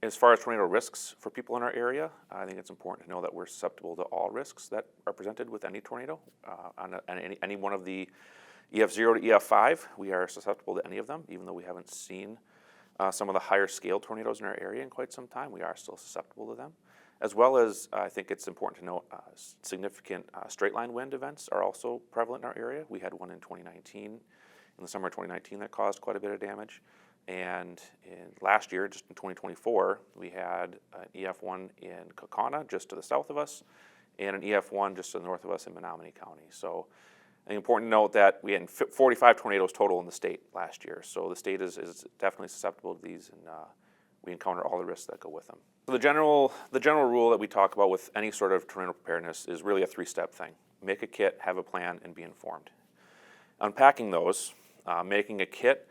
As far as tornado risks for people in our area, I think it's important to know that we're susceptible to all risks that are presented with any tornado. On any one of the EF0 to EF5, we are susceptible to any of them, even though we haven't seen some of the higher scale tornadoes in our area in quite some time. We are still susceptible to them. As well as, I think it's important to note, significant straight line wind events are also prevalent in our area. We had one in 2019, in the summer of 2019, that caused quite a bit of damage. And last year, just in 2024, we had an EF1 in Kaukauna, just to the south of us, and an EF1 just to the north of us in Menominee County. So I think important to note that we had 45 tornadoes total in the state last year. So the state is definitely susceptible to these, and we encounter all the risks that go with them. So the general rule that we talk about with any sort of tornado preparedness is really a three-step thing. Make a kit, have a plan, and be informed. Unpacking those, making a kit,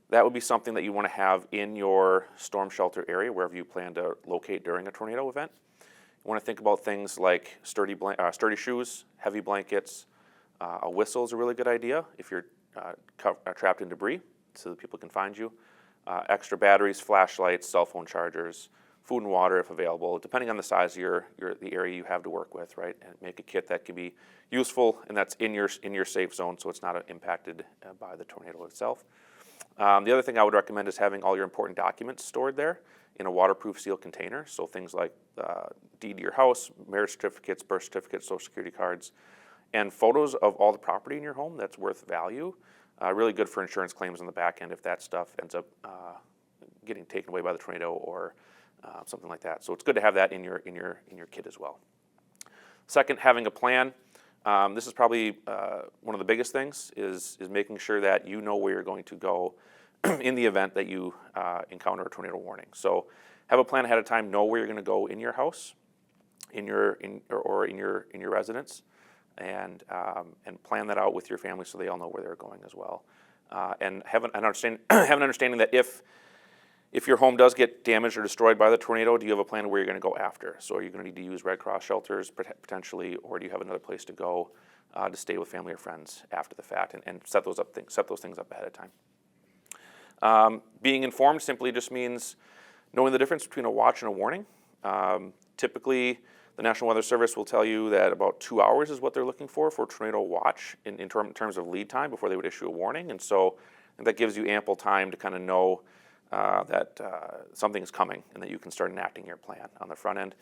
that would be something that you want to have in your storm shelter area, wherever you plan to locate during a tornado event. You want to think about things like sturdy shoes, heavy blankets. A whistle is a really good idea if you're trapped in debris, so that people can find you. Extra batteries, flashlights, cell phone chargers, food and water if available, depending on the size of the area you have to work with, right? And make a kit that can be useful and that's in your safe zone, so it's not impacted by the tornado itself. The other thing I would recommend is having all your important documents stored there in a waterproof sealed container. So things like deed to your house, marriage certificates, birth certificates, social security cards, and photos of all the property in your home that's worth value. Really good for insurance claims on the back end if that stuff ends up getting taken away by the tornado or something like that. So it's good to have that in your kit as well. Second, having a plan. This is probably one of the biggest things is making sure that you know where you're going to go in the event that you encounter a tornado warning. So have a plan ahead of time. Know where you're going to go in your house, in your residence, and plan that out with your family so they all know where they're going as well. And have an understanding that if your home does get damaged or destroyed by the tornado, do you have a plan of where you're going to go after? So are you going to need to use Red Cross shelters potentially, or do you have another place to go to stay with family or friends after the fact, and set those things up ahead of time? Being informed simply just means knowing the difference between a watch and a warning. Typically, the National Weather Service will tell you that about 2 hours is what they're looking for a tornado watch in terms of lead time before they would issue a warning. And so that gives you ample time to kind of know that something's coming and that you can start enacting your plan on the front end.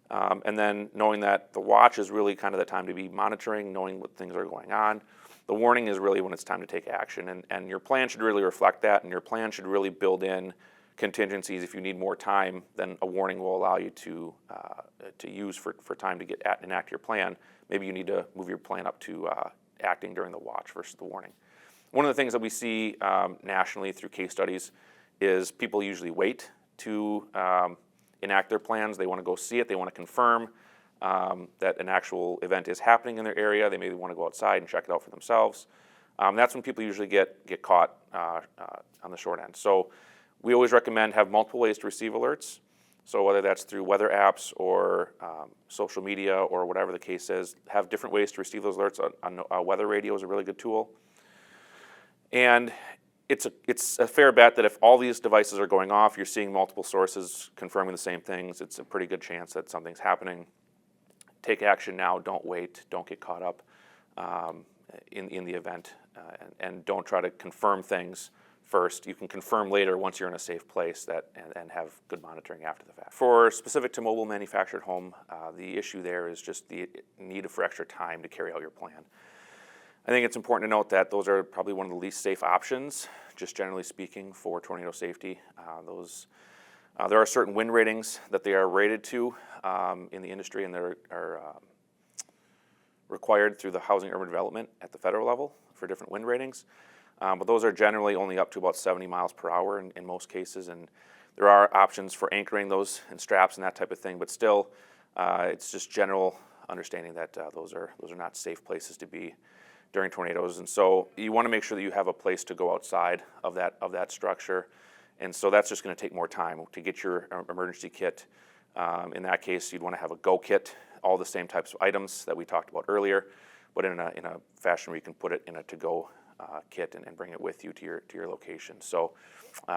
And then knowing that the watch is really kind of the time to be monitoring, knowing what things are going on. The warning is really when it's time to take action. And your plan should really reflect that, and your plan should really build in contingencies. If you need more time, then a warning will allow you to use for time to enact your plan. Maybe you need to move your plan up to acting during the watch versus the warning. One of the things that we see nationally through case studies is people usually wait to enact their plans. They want to go see it. They want to confirm that an actual event is happening in their area. They maybe want to go outside and check it out for themselves. That's when people usually get caught on the short end. So we always recommend have multiple ways to receive alerts. So whether that's through weather apps or social media or whatever the case is, have different ways to receive those alerts. On weather radio is a really good tool. And it's a fair bet that if all these devices are going off, you're seeing multiple sources confirming the same things, it's a pretty good chance that something's happening. Take action now, don't wait, don't get caught up in the event, and don't try to confirm things first. You can confirm later once you're in a safe place and have good monitoring after the fact. For specific to mobile manufactured home, the issue there is just the need for extra time to carry out your plan. I think it's important to note that those are probably one of the least safe options, just generally speaking, for tornado safety. There are certain wind ratings that they are rated to in the industry, and they are required through the Housing and Urban Development at the federal level for different wind ratings. But those are generally only up to about 70 miles per hour in most cases, and there are options for anchoring those in straps and that type of thing, but still it's just general understanding that those are not safe places to be during tornadoes. And so you want to make sure that you have a place to go outside of that structure, and so that's just going to take more time to get your emergency kit. In that case, you'd want to have a go kit, all the same types of items that we talked about earlier, but in a fashion where you can put it in a to-go kit and bring it with you to your location. So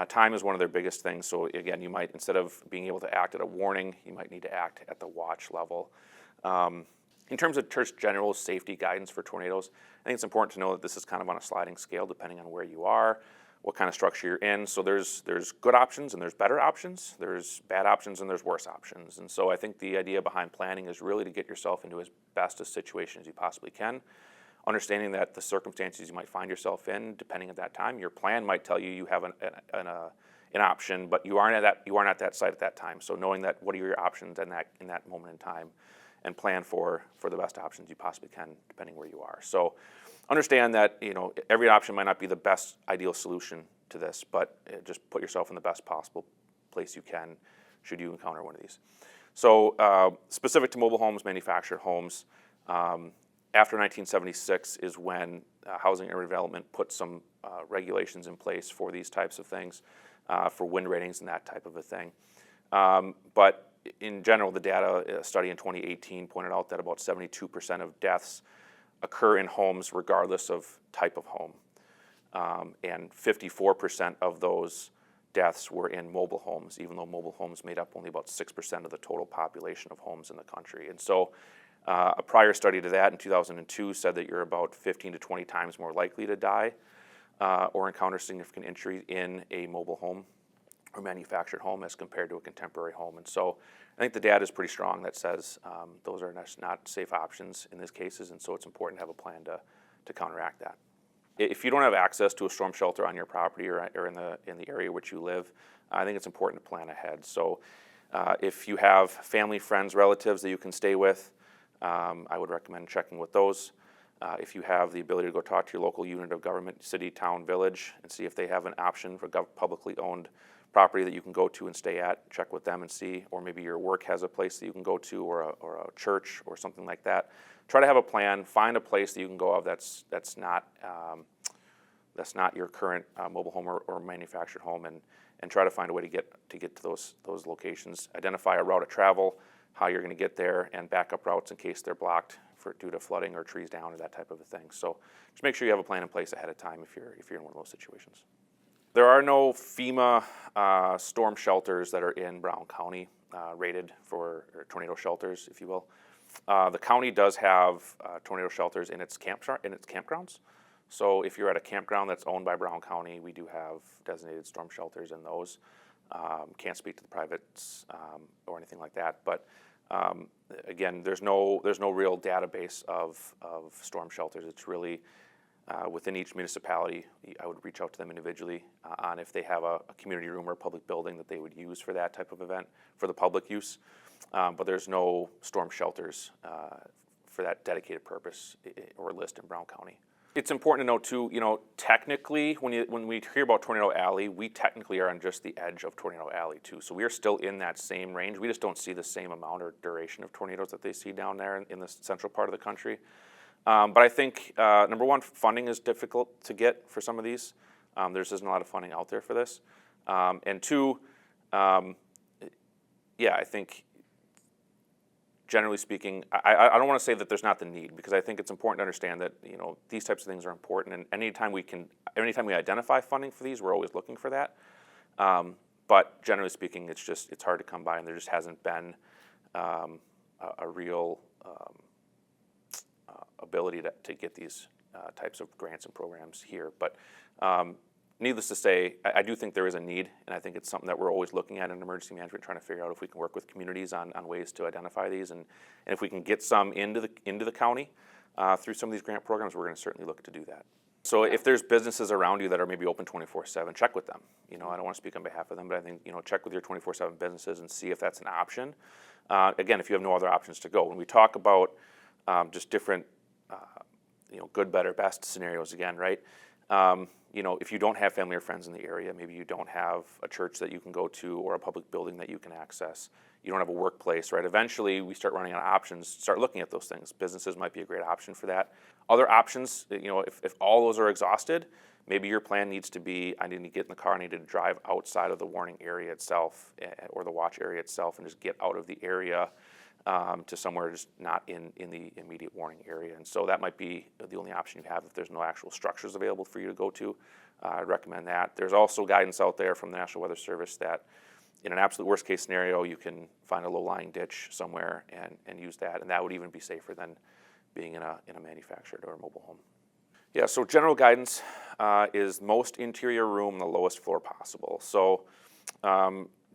time is one of their biggest things. So again, you might, instead of being able to act at a warning, you might need to act at the watch level. In terms of just general safety guidance for tornadoes, I think it's important to know that this is kind of on a sliding scale depending on where you are, what kind of structure you're in. So there's good options and there's better options, there's bad options and there's worse options. And so I think the idea behind planning is really to get yourself into as best a situation as you possibly can, understanding that the circumstances you might find yourself in, depending at that time, your plan might tell you you have an option, but you aren't at that site at that time. So knowing that, what are your options in that moment in time, and plan for the best options you possibly can, depending where you are. So understand that every option might not be the best ideal solution to this, but just put yourself in the best possible place you can should you encounter one of these. So specific to mobile homes, manufactured homes, after 1976 is when Housing and Urban Development put some regulations in place for these types of things, for wind ratings and that type of a thing. But in general, the data study in 2018 pointed out that about 72% of deaths occur in homes regardless of type of home. And 54% of those deaths were in mobile homes, even though mobile homes made up only about 6% of the total population of homes in the country. And so a prior study to that in 2002 said that you're about 15 to 20 times more likely to die or encounter significant injury in a mobile home or manufactured home as compared to a contemporary home. And so I think the data is pretty strong that says those are not safe options in these cases, and so it's important to have a plan to counteract that. If you don't have access to a storm shelter on your property or in the area which you live, I think it's important to plan ahead. So if you have family, friends, relatives that you can stay with, I would recommend checking with those. If you have the ability to go talk to your local unit of government, city, town, village, and see if they have an option for publicly owned property that you can go to and stay at, check with them and see, or maybe your work has a place that you can go to, or a church or something like that. Try to have a plan, find a place that you can go of that's not your current mobile home or manufactured home, and try to find a way to get to those locations. Identify a route of travel, how you're going to get there, and backup routes in case they're blocked due to flooding or trees down or that type of a thing. So just make sure you have a plan in place ahead of time if you're in one of those situations. There are no FEMA storm shelters that are in Brown County rated for tornado shelters, if you will. The county does have tornado shelters in its campgrounds. So if you're at a campground that's owned by Brown County, we do have designated storm shelters in those. Can't speak to the privates or anything like that, but again, there's no real database of storm shelters. It's really within each municipality. I would reach out to them individually on if they have a community room or a public building that they would use for that type of event for the public use. But there's no storm shelters for that dedicated purpose or list in Brown County. It's important to know too, technically when we hear about Tornado Alley, we technically are on just the edge of Tornado Alley too. So we are still in that same range. We just don't see the same amount or duration of tornadoes that they see down there in the central part of the country. But I think, number one, funding is difficult to get for some of these. There just isn't a lot of funding out there for this. And two, I think generally speaking, I don't want to say that there's not the need, because I think it's important to understand that these types of things are important, and anytime we identify funding for these, we're always looking for that. But generally speaking, it's hard to come by, and there just hasn't been a real ability to get these types of grants and programs here. But needless to say, I do think there is a need, and I think it's something that we're always looking at in emergency management, trying to figure out if we can work with communities on ways to identify these, and if we can get some into the county through some of these grant programs, we're going to certainly look to do that. So if there's businesses around you that are maybe open 24/7, check with them. I don't want to speak on behalf of them, but I think check with your 24/7 businesses and see if that's an option. Again, if you have no other options to go. When we talk about just different good, better, best scenarios again, right? If you don't have family or friends in the area, maybe you don't have a church that you can go to or a public building that you can access, you don't have a workplace, right? Eventually, we start running out of options, start looking at those things. Businesses might be a great option for that. Other options, if all those are exhausted, maybe your plan needs to be, I need to get in the car, I need to drive outside of the warning area itself or the watch area itself and just get out of the area to somewhere just not in the immediate warning area. And so that might be the only option you have if there's no actual structures available for you to go to. I'd recommend that. There's also guidance out there from the National Weather Service that in an absolute worst case scenario, you can find a low-lying ditch somewhere and use that, and that would even be safer than being in a manufactured or a mobile home. Yeah, so general guidance is most interior room, the lowest floor possible. So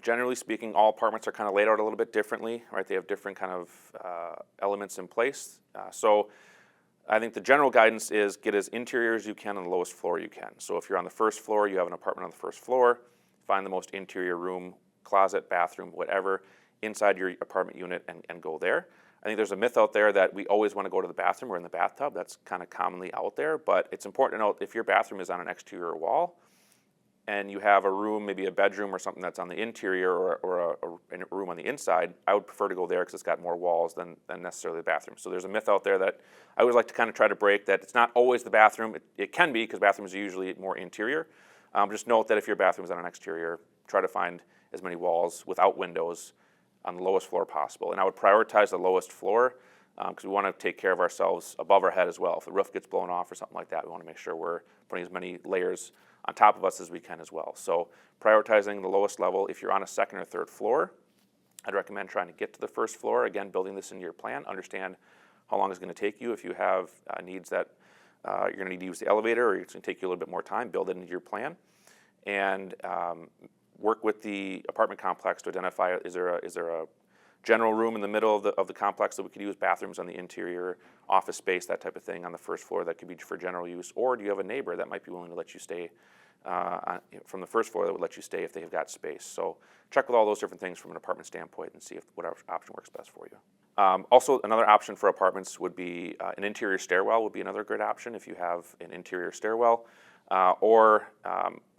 generally speaking, all apartments are kind of laid out a little bit differently, right? They have different kind of elements in place. So I think the general guidance is get as interior as you can on the lowest floor you can. So if you're on the first floor, you have an apartment on the first floor, find the most interior room, closet, bathroom, whatever, inside your apartment unit and go there. I think there's a myth out there that we always want to go to the bathroom or in the bathtub. That's kind of commonly out there, but it's important to note if your bathroom is on an exterior wall and you have a room, maybe a bedroom or something that's on the interior or a room on the inside, I would prefer to go there because it's got more walls than necessarily the bathroom. So there's a myth out there that I always like to kind of try to break, that it's not always the bathroom. It can be because bathrooms are usually more interior. Just note that if your bathroom is on an exterior, try to find as many walls without windows on the lowest floor possible. And I would prioritize the lowest floor because we want to take care of ourselves above our head as well. If the roof gets blown off or something like that, we want to make sure we're putting as many layers on top of us as we can as well. So prioritizing the lowest level. If you're on a second or third floor, I'd recommend trying to get to the first floor. Again, building this into your plan. Understand how long it's going to take you. If you have needs that you're going to need to use the elevator or it's going to take you a little bit more time, build it into your plan. And work with the apartment complex to identify is there a general room in the middle of the complex that we could use, bathrooms on the interior, office space, that type of thing on the first floor that could be for general use, or do you have a neighbor that might be willing to let you stay from the first floor that would let you stay if they have got space. So check with all those different things from an apartment standpoint and see if whatever option works best for you. Also, another option for apartments would be an interior stairwell would be another great option if you have an interior stairwell, or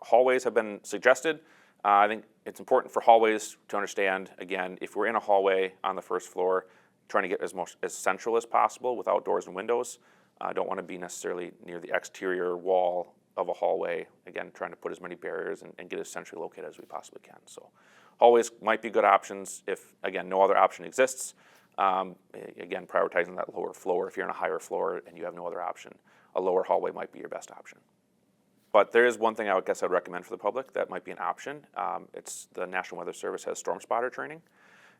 hallways have been suggested. I think it's important for hallways to understand, again, if we're in a hallway on the first floor, trying to get as central as possible without doors and windows. I don't want to be necessarily near the exterior wall of a hallway, again, trying to put as many barriers and get as centrally located as we possibly can. So hallways might be good options if, again, no other option exists. Again, prioritizing that lower floor. If you're on a higher floor and you have no other option, a lower hallway might be your best option. But there is one thing I guess I'd recommend for the public that might be an option. It's the National Weather Service has storm spotter training.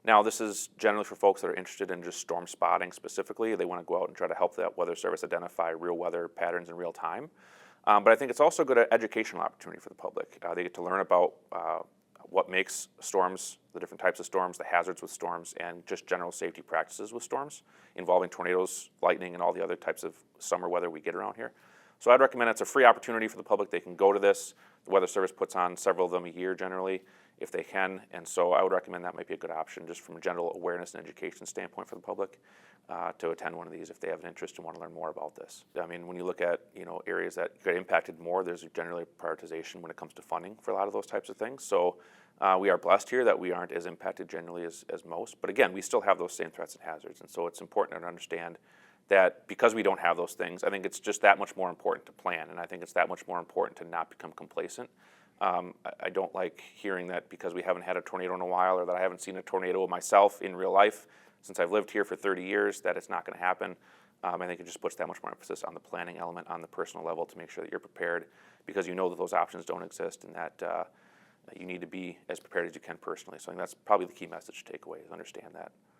Now, this is generally for folks that are interested in just storm spotting specifically. They want to go out and try to help that Weather Service identify real weather patterns in real time. But I think it's also a good educational opportunity for the public. They get to learn about what makes storms, the different types of storms, the hazards with storms, and just general safety practices with storms involving tornadoes, lightning, and all the other types of summer weather we get around here. So I'd recommend it's a free opportunity for the public. They can go to this. The Weather Service puts on several of them a year generally if they can. And so I would recommend that might be a good option just from a general awareness and education standpoint for the public to attend one of these if they have an interest and want to learn more about this. I mean, when you look at areas that get impacted more, there's generally prioritization when it comes to funding for a lot of those types of things. So we are blessed here that we aren't as impacted generally as most. But again, we still have those same threats and hazards. And so it's important to understand that because we don't have those things, I think it's just that much more important to plan, and I think it's that much more important to not become complacent. I don't like hearing that because we haven't had a tornado in a while or that I haven't seen a tornado myself in real life since I've lived here for 30 years, that it's not going to happen. I think it just puts that much more emphasis on the planning element on the personal level to make sure that you're prepared because you know that those options don't exist and that you need to be as prepared as you can personally. So I think that's probably the key message to take away is understand that.